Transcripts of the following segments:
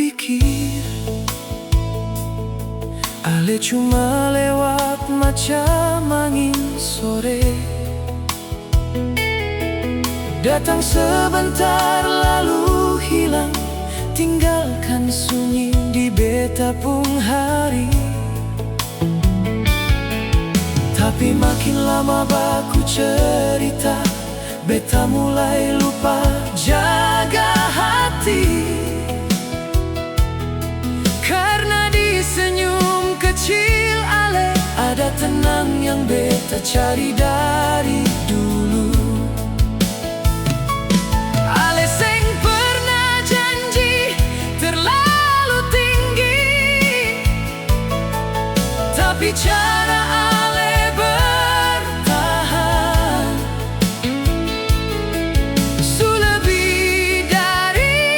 pikir Ale cuma lewat macam angin sore, datang sebentar lalu hilang, tinggalkan sunyi di betapung hari. Tapi makin lama baku cerita, beta mulai lupa jaga hati. Karena di senyum kecil Ale ada tenang yang beta cari dari dulu. Ale seng pernah janji terlalu tinggi, tapi cara Ale bertahan lebih dari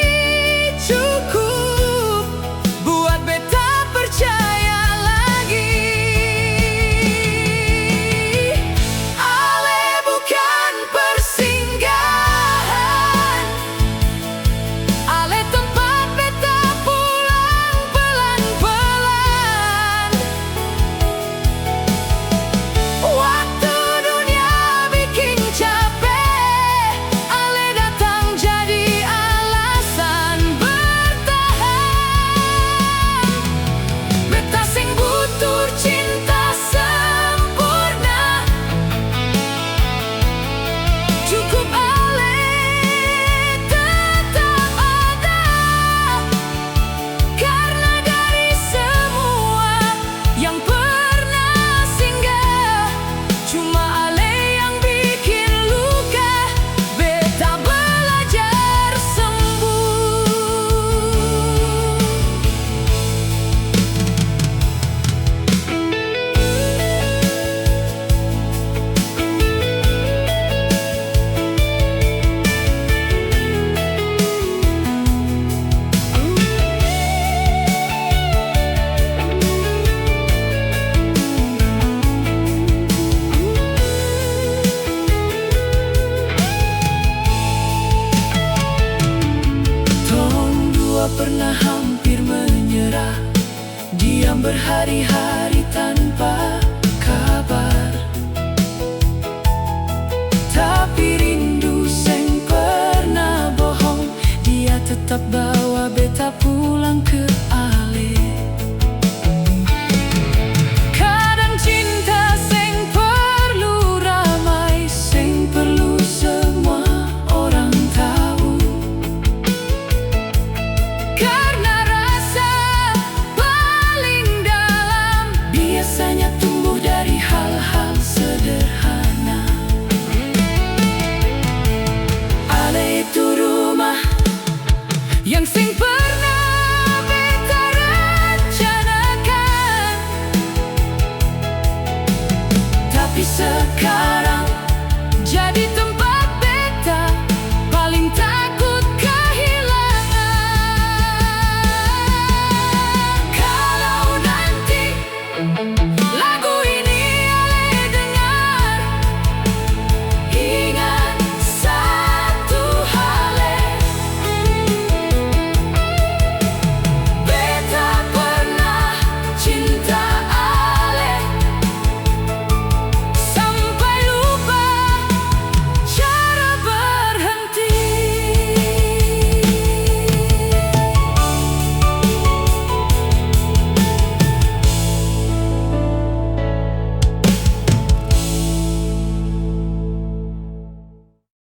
cukup buat beta percaya lagi. Ale bukan persinggahan, Ale tempat beta pulang pelan-pelan. Waktu dunia bikin capek, Ale datang jadi alasan bertahan. Beta sing butuh cinta sempurna, cukup Ale tetap ada. Karena dari semua yang pernah singgah, cuma Ale yang bikin luka beta belajar sembuh. Tong dua pernah hampir menyerah, diam berhari-hari tanpa kabar. Tapi rindu seng pernah bohong, dia tetap bawa beta pulang ke